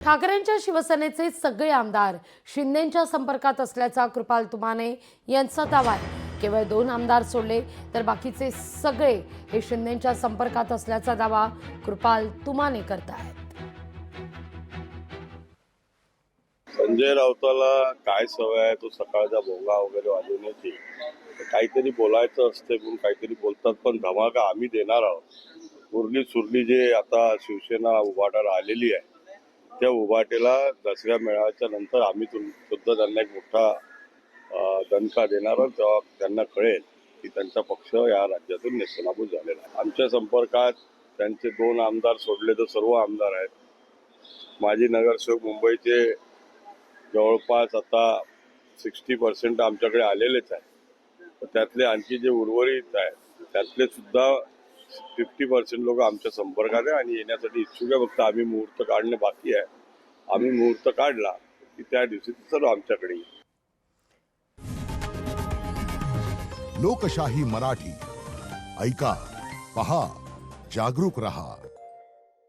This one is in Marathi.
ठाकरेंच्या शिवसेनेचे सगळे आमदार शिंदेंच्या संपर्कात असल्याचा कृपाल तुमाने यांचा दावा आहे। केवळ 2 आमदार सोडले तर बाकीचे सगळे हे शिंदेंच्या संपर्कात असल्याचा दावा कृपाल तुमाने करतायत। संजय राऊताला काय सवय आहे, तो सकाळचा भोंगा वगैरे वाजवण्याची, काहीतरी बोलायचं असते म्हणून काहीतरी बोलतात, पण धमाका आम्ही देणार आहोत। उरली सुरली जे आता शिवसेना उभाटाला आलेली आहे त्या उभाटेला दसऱ्या मेळाव्याच्या नंतर आम्ही सुद्धा त्यांना एक मोठा दणका देणार आहोत। तेव्हा त्यांना कळेल की त्यांचा पक्ष या राज्यातून नेस्तनाबूत झालेला आहे। आमच्या संपर्कात त्यांचे 2 आमदार सोडले तर सर्व आमदार आहेत। माजी नगरसेवक मुंबईचे जवळपास आता 60% आमच्याकडे आलेलेच आहेत। त्यातले आणखी जे उर्वरित आहेत त्यातले सुद्धा 50% लोक आमच्या संपर्कात आहे आणि येण्यासाठी इच्छुक आहे। फक्त आम्ही मुहूर्त काढणे बाकी आहे। आम्ही मुहूर्त काढला की त्या दिवशी सर्व आमच्याकडे येईल। लोकशाही मराठी ऐका, पहा, जागरूक रहा।